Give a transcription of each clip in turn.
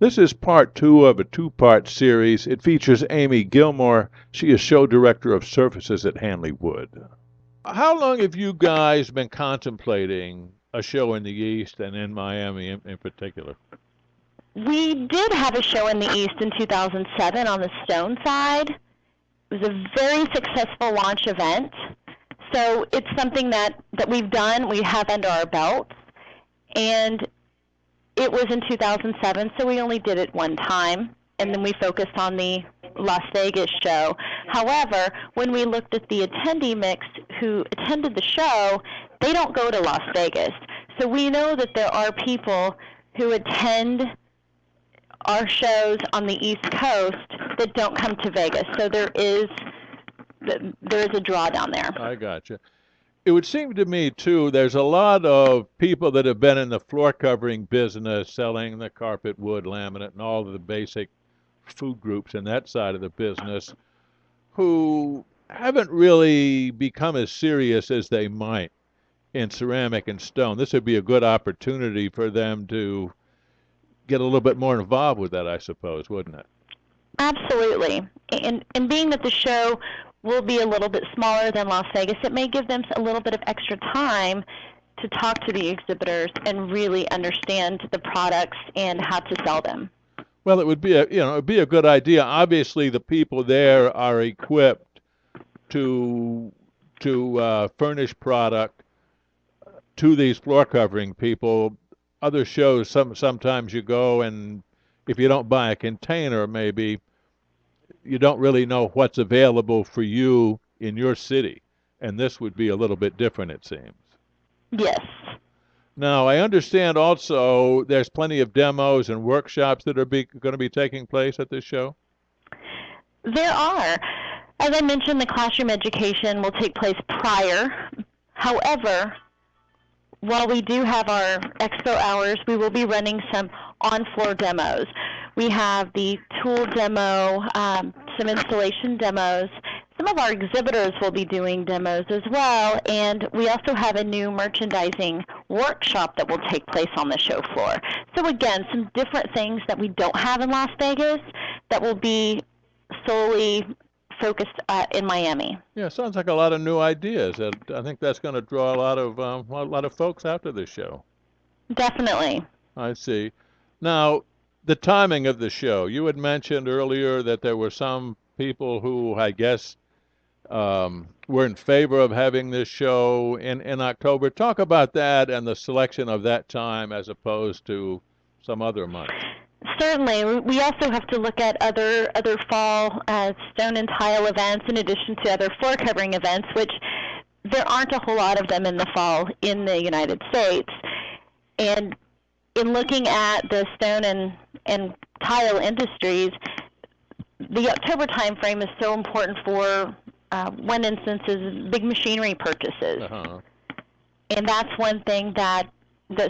This is part two of a two-part series. It features Amie Gilmore. She is show director of services at Hanley Wood. How long have you guys been contemplating a show in the East and in Miami in particular? We did have a show in the East in 2007 on the Stone side. It was a very successful launch event. So it's something that we've done, we have under our belts. And it was in 2007, so we only did it one time, and then we focused on the Las Vegas show. However, when we looked at the attendee mix who attended the show, they don't go to Las Vegas. So we know that there are people who attend our shows on the East Coast that don't come to Vegas. So there is a draw down there. I gotcha. It would seem to me, too, there's a lot of people that have been in the floor covering business, selling the carpet, wood, laminate, and all of the basic food groups in that side of the business, who haven't really become as serious as they might in ceramic and stone. This would be a good opportunity for them to get a little bit more involved with that, I suppose, wouldn't it? Absolutely. And being that the show will be a little bit smaller than Las Vegas, it may give them a little bit of extra time to talk to the exhibitors and really understand the products and how to sell them. Well, it would be a good idea. Obviously, the people there are equipped to furnish product to these floor covering people. Other shows, sometimes you go and if you don't buy a container, maybe you don't really know what's available for you in your city. And this would be a little bit different, it seems. Yes. Now, I understand also there's plenty of demos and workshops that are going to be taking place at this show. There are. As I mentioned, the classroom education will take place prior. However, while we do have our expo hours, we will be running some on-floor demos. We have the tool demo, some installation demos. Some of our exhibitors will be doing demos as well, and we also have a new merchandising workshop that will take place on the show floor. So again, some different things that we don't have in Las Vegas that will be solely focused in Miami. Yeah, sounds like a lot of new ideas. I think that's going to draw a lot of folks after the show. Definitely. I see. Now, the timing of the show. You had mentioned earlier that there were some people who, I guess, were in favor of having this show in October. Talk about that and the selection of that time as opposed to some other month. Certainly. We also have to look at other fall stone and tile events in addition to other floor covering events, which there aren't a whole lot of them in the fall in the United States. And in looking at the stone and tile industries, the October time frame is so important for one instance is big machinery purchases. Uh-huh. And that's one thing that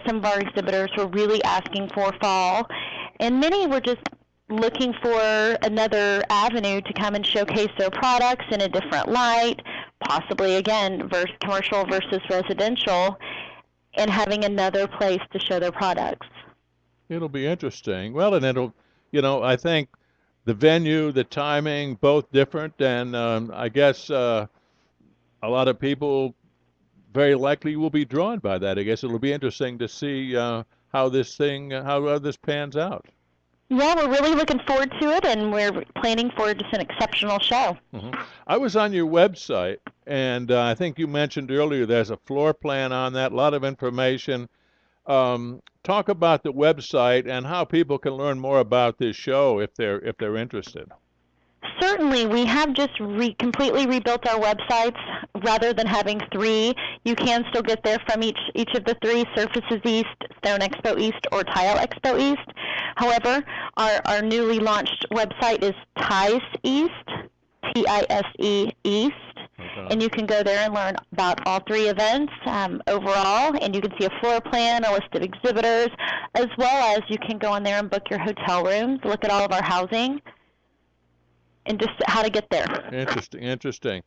some of our exhibitors were really asking for fall. And many were just looking for another avenue to come and showcase their products in a different light, possibly, again, commercial versus residential, and having another place to show their products. It'll be interesting. Well, and it'll, I think the venue, the timing, both different, and I guess a lot of people very likely will be drawn by that. I guess it'll be interesting to see how this pans out. Yeah, we're really looking forward to it, and we're planning for just an exceptional show. Mm-hmm. I was on your website, and I think you mentioned earlier there's a floor plan on that, a lot of information. Talk about the website and how people can learn more about this show if they're interested. Certainly. We have just completely rebuilt our websites. Rather than having three, you can still get there from each of the three: Surfaces East, Stone Expo East, or Tile Expo East. However, our newly launched website is TISE East, TISE East. Okay. And you can go there and learn about all three events overall, and you can see a floor plan, a list of exhibitors, as well as you can go on there and book your hotel rooms, look at all of our housing, and just how to get there. Interesting.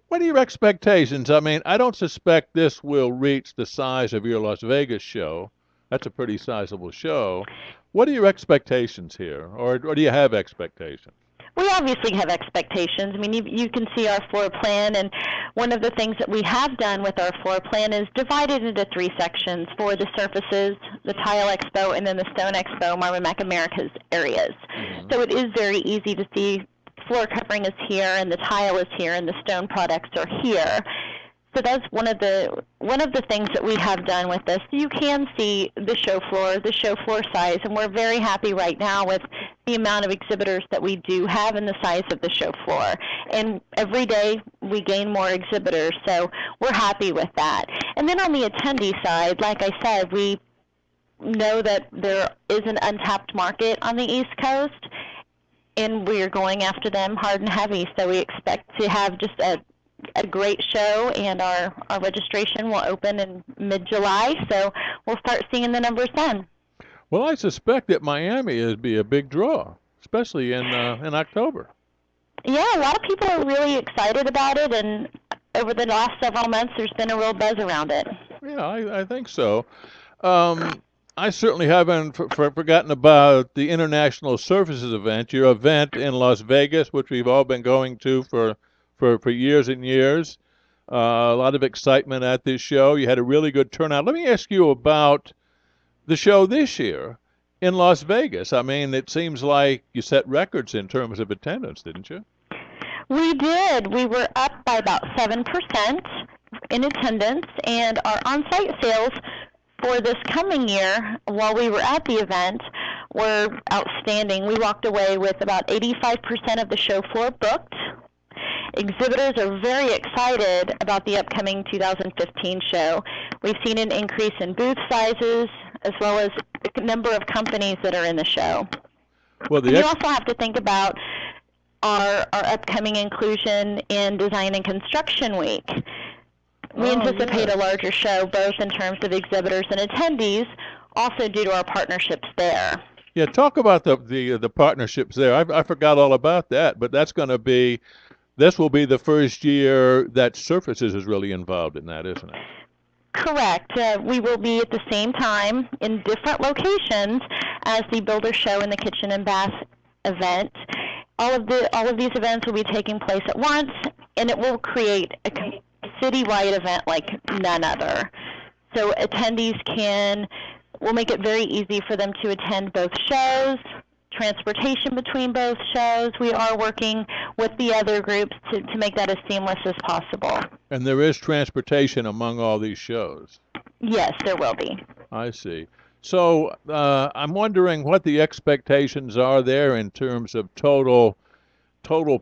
What are your expectations? I mean, I don't suspect this will reach the size of your Las Vegas show. That's a pretty sizable show. What are your expectations here, or do you have expectations? We obviously have expectations. I mean, you can see our floor plan, and one of the things that we have done with our floor plan is divided into three sections for the surfaces, the Tile Expo, and then the Stone Expo, Marvin Mac America's areas. Mm-hmm. So it is very easy to see floor covering is here, and the tile is here, and the stone products are here. So that's one of the things that we have done with this. You can see the show floor size, and we're very happy right now with the amount of exhibitors that we do have and the size of the show floor. And every day we gain more exhibitors, so we're happy with that. And then on the attendee side, like I said, we know that there is an untapped market on the East Coast, and we're going after them hard and heavy. So we expect to have just a great show, and our registration will open in mid-July, so we'll start seeing the numbers then. Well, I suspect that Miami is be a big draw, especially in October. Yeah, a lot of people are really excited about it, and over the last several months, there's been a real buzz around it. Yeah, I think so. I certainly haven't forgotten about the International Surfaces event, your event in Las Vegas, which we've all been going to for years and years. A lot of excitement at this show. You had a really good turnout. Let me ask you about the show this year in Las Vegas. I mean, it seems like you set records in terms of attendance, didn't you? We did. We were up by about 7% in attendance, and our on-site sales for this coming year, while we were at the event, were outstanding. We walked away with about 85% of the show floor booked. Exhibitors are very excited about the upcoming 2015 show. We've seen an increase in booth sizes as well as the number of companies that are in the show. Well, and you also have to think about our upcoming inclusion in Design and Construction Week. We anticipate a larger show both in terms of exhibitors and attendees, also due to our partnerships there. Yeah, talk about the partnerships there. I forgot all about that, but this will be the first year that Surfaces is really involved in that, isn't it? Correct. We will be at the same time in different locations as the Builder Show and the Kitchen and Bath event. All of these events will be taking place at once, and it will create a citywide event like none other. So attendees we'll make it very easy for them to attend both shows, transportation between both shows. We are working with the other groups to make that as seamless as possible. And there is transportation among all these shows? Yes, there will be. I see. So I'm wondering what the expectations are there in terms of total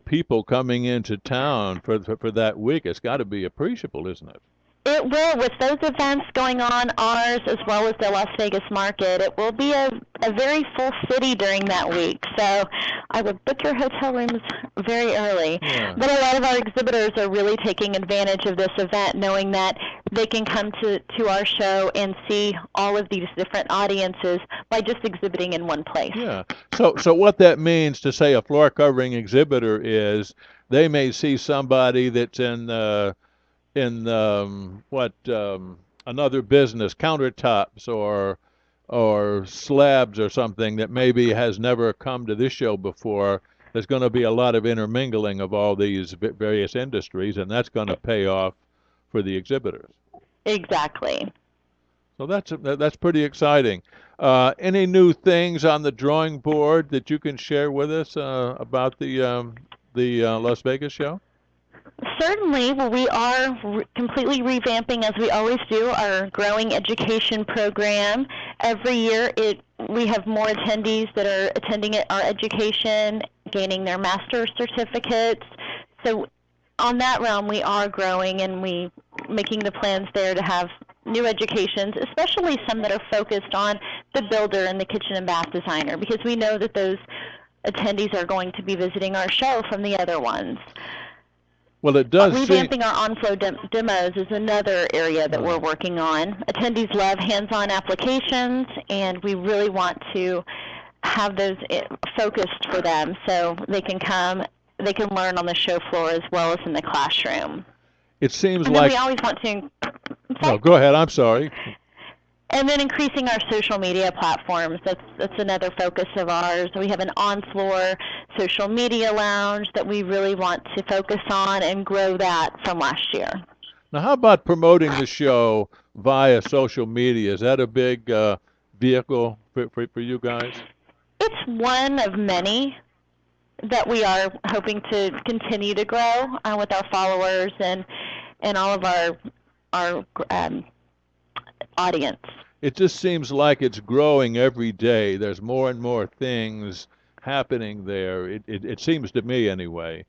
people coming into town for that week. It's got to be appreciable, isn't it? It will. With those events going on, ours as well as the Las Vegas market, it will be a very full city during that week. So I would book your hotel rooms very early. Yeah. But a lot of our exhibitors are really taking advantage of this event, knowing that they can come to our show and see all of these different audiences by just exhibiting in one place. Yeah. So what that means to say a floor covering exhibitor is they may see somebody that's in another business, countertops or slabs or something that maybe has never come to this show before. There's going to be a lot of intermingling of all these various industries, and that's going to pay off for the exhibitors. Exactly. So that's pretty exciting. Any new things on the drawing board that you can share with us about the Las Vegas show? Certainly. Well, we are completely revamping, as we always do, our growing education program. Every year we have more attendees that are attending our education, gaining their master's certificates. So on that realm, we are growing, and we making the plans there to have new educations, especially some that are focused on the builder and the kitchen and bath designer, because we know that those attendees are going to be visiting our show from the other ones. Well, it does revamping our on-flow demos is another area that we're working on. Attendees love hands-on applications, and we really want to have those focused for them so they can come, they can learn on the show floor as well as in the classroom. It seems and like we always want to. No, go ahead. I'm sorry. And then increasing our social media platforms. That's another focus of ours. We have an on-floor social media lounge that we really want to focus on and grow that from last year. Now, how about promoting the show via social media? Is that a big vehicle for you guys? It's one of many that we are hoping to continue to grow with our followers and all of our audience. It just seems like it's growing every day. There's more and more things happening there. It seems to me anyway.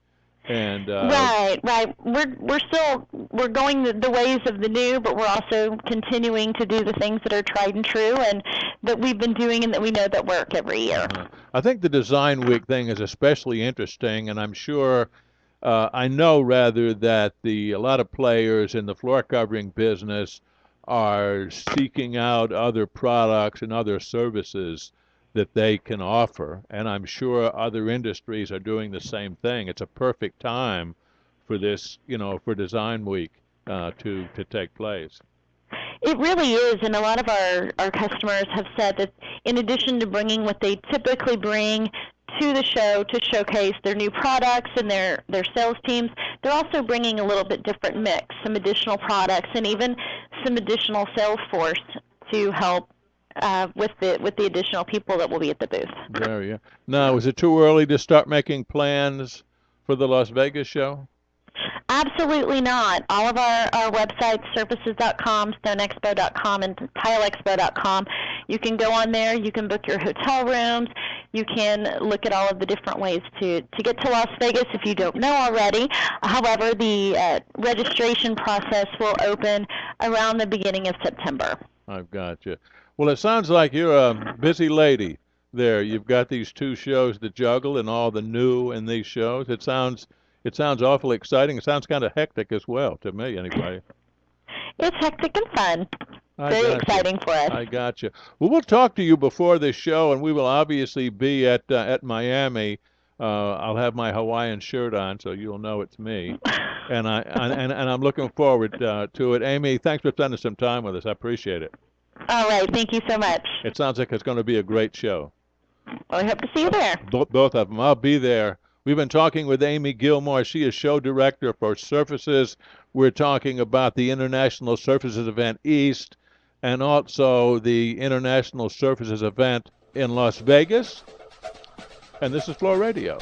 And right. We're going the ways of the new, but we're also continuing to do the things that are tried and true, and that we've been doing and that we know that work every year. I think the Design Week thing is especially interesting, and I'm sure, I know rather that a lot of players in the floor covering business are seeking out other products and other services that they can offer, and I'm sure other industries are doing the same thing. It's a perfect time for this, for Design Week to take place. It really is, and a lot of our customers have said that in addition to bringing what they typically bring to the show to showcase their new products and their sales teams, they're also bringing a little bit different mix, some additional products, and even some additional sales force to help with the additional people that will be at the booth. There you go. Now, is it too early to start making plans for the Las Vegas show? Absolutely not. All of our websites, surfaces.com, stoneexpo.com, and tileexpo.com, you can go on there. You can book your hotel rooms. You can look at all of the different ways to get to Las Vegas if you don't know already. However, the registration process will open around the beginning of September. I've got you. Well, it sounds like you're a busy lady there. You've got these two shows to juggle and all the new in these shows. It sounds awfully exciting. It sounds kind of hectic as well, to me anyway. It's hectic and fun. Very exciting for us. I got you. Well, we'll talk to you before this show, and we will obviously be at Miami. I'll have my Hawaiian shirt on, so you'll know it's me. And I'm looking forward to it. Amie, thanks for spending some time with us. I appreciate it. All right. Thank you so much. It sounds like it's going to be a great show. Well, I hope to see you there. Both of them. I'll be there. We've been talking with Amie Gilmore. She is show director for Surfaces. We're talking about the International Surfaces Event East and also the International Surfaces Event in Las Vegas. And this is Floor Radio.